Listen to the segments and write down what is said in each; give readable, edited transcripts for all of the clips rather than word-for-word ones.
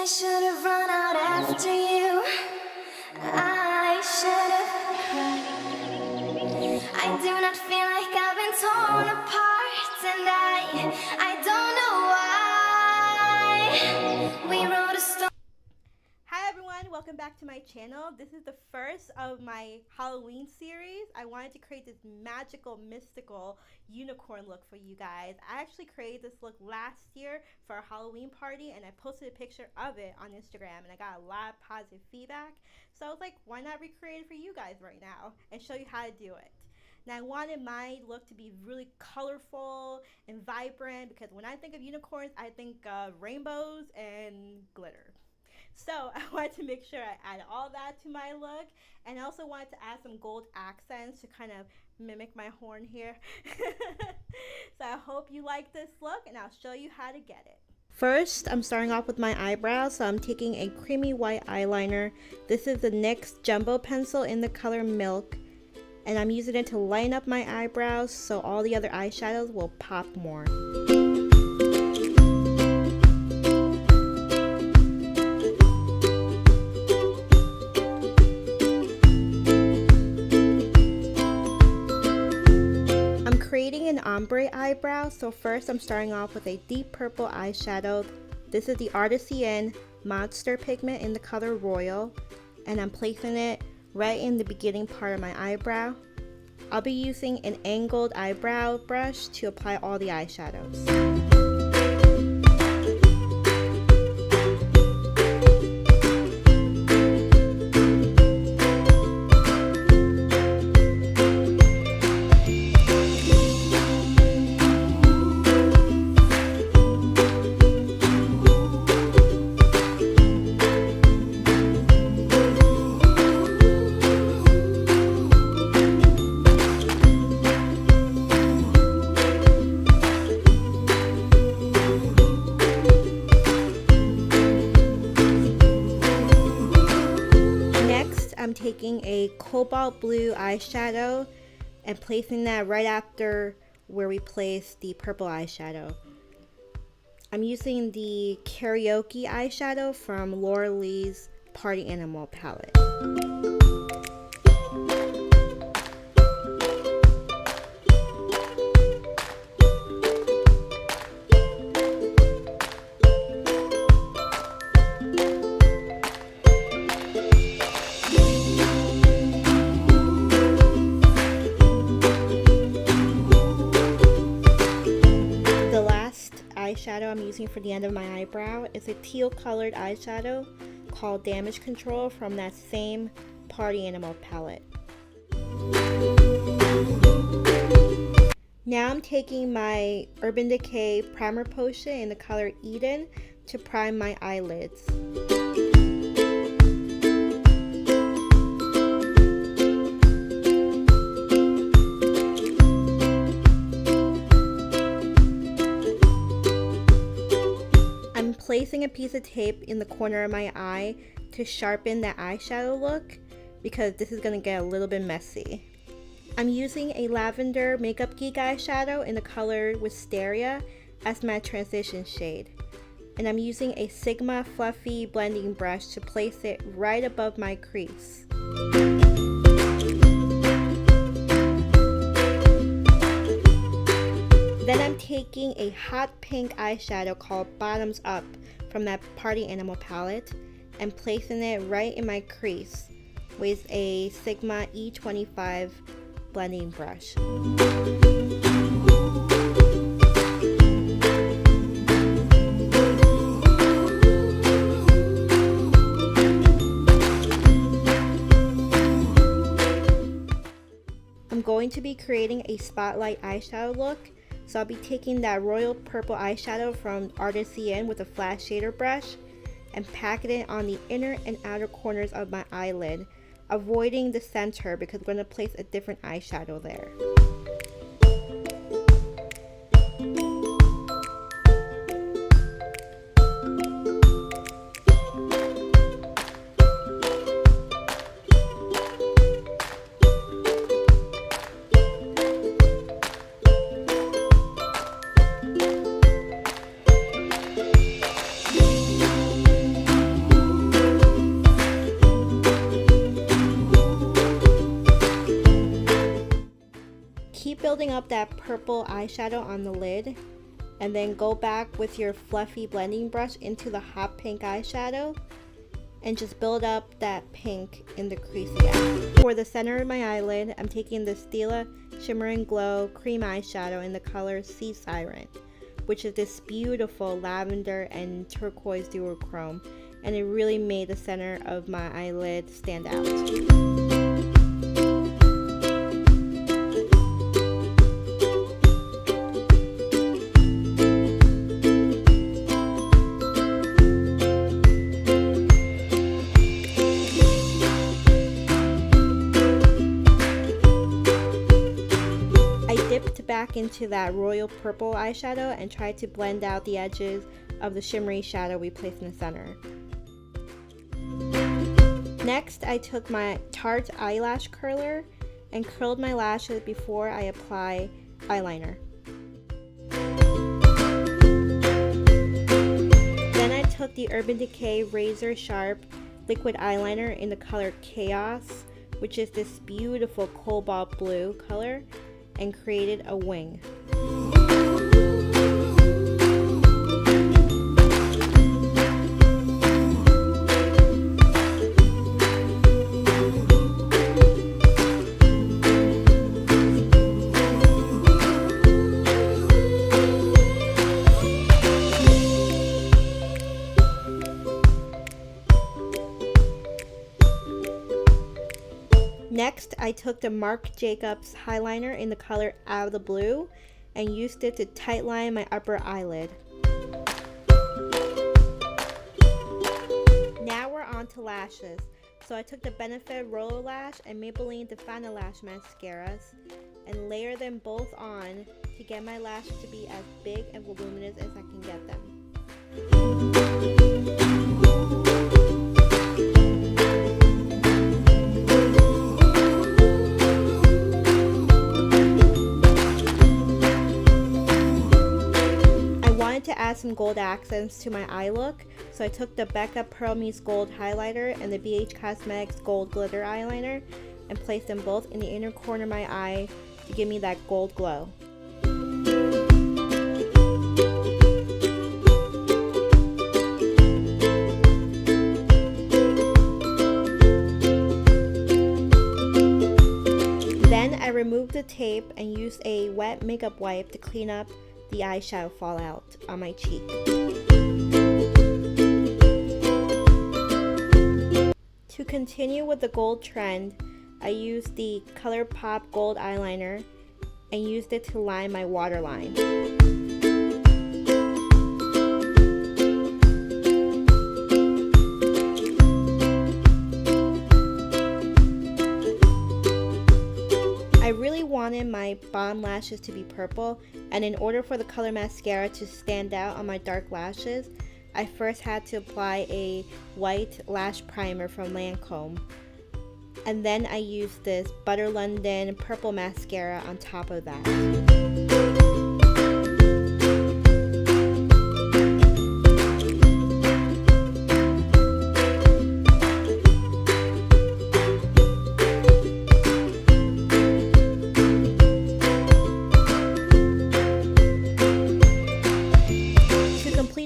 should have run out after you. I should have cried. I do not feel like I've been torn apart, and I don't know why. We wrote a story. Hi everyone, welcome back to my channel. This is the first of my Halloween series. I wanted to create this magical, mystical unicorn look for you guys. I actually created this look last year for a Halloween party, and I posted a picture of it on Instagram, and I got a lot of positive feedback. So I was like, why not recreate it for you guys right now and show you how to do it. Now I wanted my look to be really colorful and vibrant, because when I think of unicorns, I think rainbows and glitter. So I wanted to make sure I add all that to my look, and I also wanted to add some gold accents to kind of mimic my horn here. So I hope you like this look, and I'll show you how to get it. First, I'm starting off with my eyebrows, so I'm taking a creamy white eyeliner. This is the NYX Jumbo Pencil in the color Milk, and I'm using it to line up my eyebrows so all the other eyeshadows will pop more. Creating an ombre eyebrow, so first I'm starting off with a deep purple eyeshadow. This is the Artisan Monster pigment in the color Royal, and I'm placing it right in the beginning part of my eyebrow. I'll be using an angled eyebrow brush to apply all the eyeshadows. I'm taking a cobalt blue eyeshadow and placing that right after where we placed the purple eyeshadow. I'm using the Karaoke eyeshadow from RollerLash's Party Animal palette. Eyeshadow I'm using for the end of my eyebrow is a teal colored eyeshadow called Damage Control from that same Party Animal palette. Now I'm taking my Urban Decay primer potion in the color Eden to prime my eyelids. Placing a piece of tape in the corner of my eye to sharpen that eyeshadow look, because this is going to get a little bit messy. I'm using a lavender Makeup Geek eyeshadow in the color Wisteria as my transition shade, and I'm using a Sigma fluffy blending brush to place it right above my crease. Then I'm taking a hot pink eyeshadow called Bottoms Up from that Party Animal palette and placing it right in my crease with a Sigma E25 blending brush. I'm going to be creating a spotlight eyeshadow look. So I'll be taking that royal purple eyeshadow from Artisan with a flat shader brush and packing it on the inner and outer corners of my eyelid, avoiding the center because we're going to place a different eyeshadow there. up that purple eyeshadow on the lid, and then go back with your fluffy blending brush into the hot pink eyeshadow and just build up that pink in the crease again. For the center of my eyelid, I'm taking the Stila Shimmer and Glow cream eyeshadow in the color Sea Siren, which is this beautiful lavender and turquoise duochrome, and it really made the center of my eyelid stand out. Back into that royal purple eyeshadow and try to blend out the edges of the shimmery shadow we placed in the center. Next, I took my Tarte eyelash curler and curled my lashes before I apply eyeliner. Then I took the Urban Decay Razor Sharp liquid eyeliner in the color Chaos, which is this beautiful cobalt blue color, and created a wing. Next, I took the Marc Jacobs Highliner in the color Out of the Blue and used it to tightline my upper eyelid. Now we're on to lashes. So I took the Benefit RollerLash and Maybelline Define-A-Lash mascaras and layer them both on to get my lashes to be as big and voluminous as I can get them. To add some gold accents to my eye look, so I took the Becca Pearl Meets Gold highlighter and the BH Cosmetics Gold Glitter eyeliner and placed them both in the inner corner of my eye to give me that gold glow. Then I removed the tape and used a wet makeup wipe to clean up the eyeshadow fallout on my cheek. To continue with the gold trend, I used the ColourPop gold eyeliner and used it to line my waterline. I really wanted my bottom lashes to be purple, and in order for the color mascara to stand out on my dark lashes, I first had to apply a white lash primer from Lancome, and then I used this Butter London purple mascara on top of that.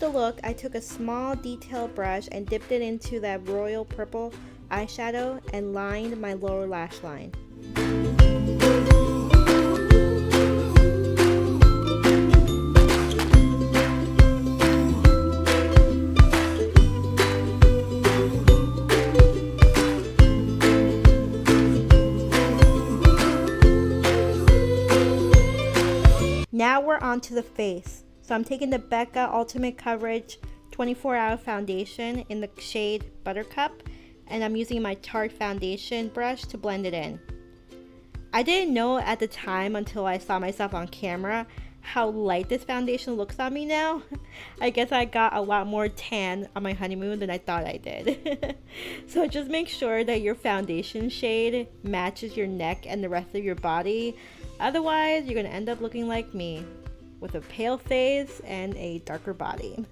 The look, I took a small detail brush and dipped it into that royal purple eyeshadow and lined my lower lash line. Now we're on to the face. So I'm taking the Becca Ultimate Coverage 24-Hour Foundation in the shade Buttercup, and I'm using my Tarte foundation brush to blend it in. I didn't know at the time until I saw myself on camera how light this foundation looks on me now. I guess I got a lot more tan on my honeymoon than I thought I did. So just make sure that your foundation shade matches your neck and the rest of your body. Otherwise, you're going to end up looking like me, with a pale face and a darker body.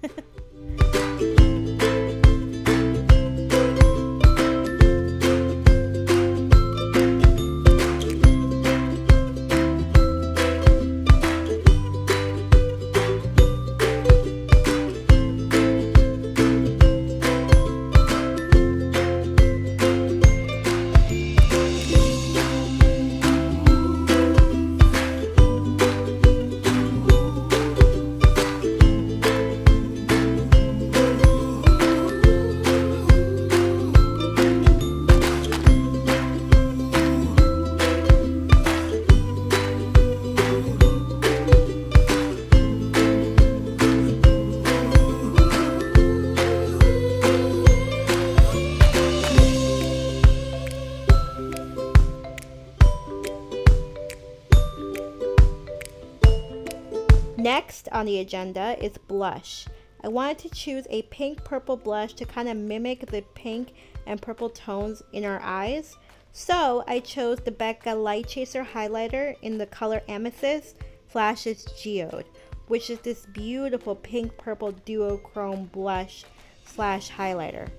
Next on the agenda is blush. I wanted to choose a pink purple blush to kind of mimic the pink and purple tones in our eyes. So I chose the Becca Light Chaser highlighter in the color Amethyst Flashes Geode, which is this beautiful pink purple duochrome blush slash highlighter.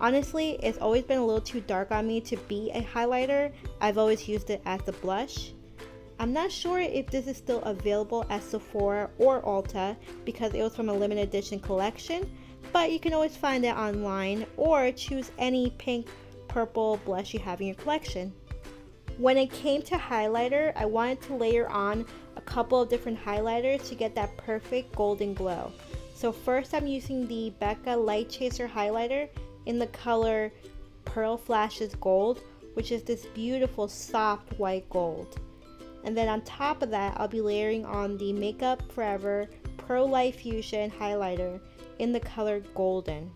Honestly, it's always been a little too dark on me to be a highlighter. I've always used it as the blush. I'm not sure if this is still available at Sephora or Ulta because it was from a limited edition collection, but you can always find it online or choose any pink purple blush you have in your collection. When it came to highlighter, I wanted to layer on a couple of different highlighters to get that perfect golden glow. So first I'm using the Becca Light Chaser highlighter in the color Pearl Flashes Gold, which is this beautiful soft white gold. And then on top of that, I'll be layering on the Makeup Forever Pro Light Fusion highlighter in the color Golden.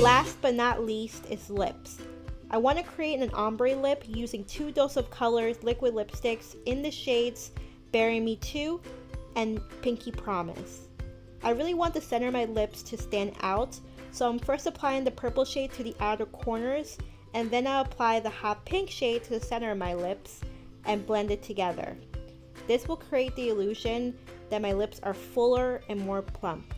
Last but not least is lips. I want to create an ombre lip using 2 Dose of Colors liquid lipsticks in the shades Bury Me 2 and Pinky Promise. I really want the center of my lips to stand out, so I'm first applying the purple shade to the outer corners, and then I'll apply the hot pink shade to the center of my lips and blend it together. This will create the illusion that my lips are fuller and more plump.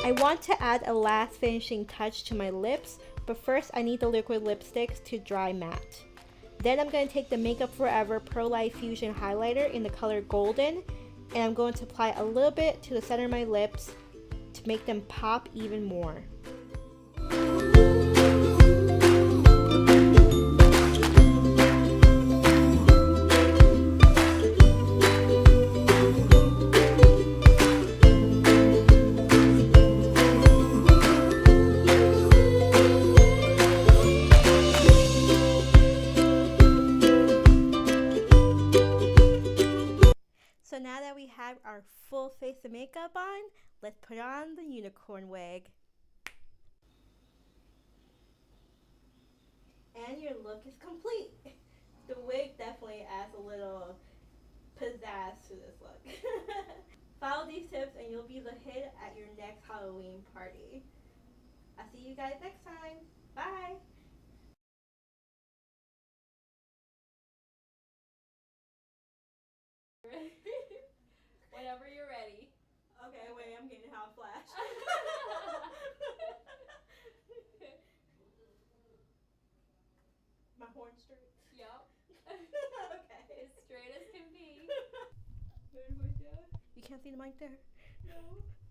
I want to add a last finishing touch to my lips, but first I need the liquid lipsticks to dry matte. Then I'm going to take the Makeup Forever Pro Light Fusion highlighter in the color Golden, and I'm going to apply a little bit to the center of my lips to make them pop even more. So now that we have our full face of makeup on, let's put on the unicorn wig. And your look is complete. The wig definitely adds a little pizzazz to this look. Follow these tips and you'll be the hit at your next Halloween party. I'll see you guys next time. Bye! Whenever you're ready. Okay, wait, I'm getting hot flash. My horn straight? Yup. Okay. As straight as can be. Where's my dad? You can't see the mic there? No.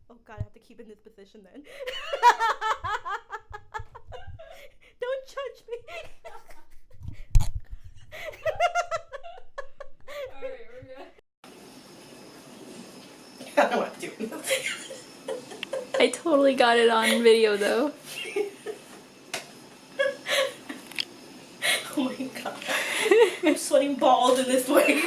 Oh god, I have to keep in this position then. Don't judge me. Alright, we're good. I don't want to do it. I totally got it on video though. Oh my god. I'm sweating balls in this way.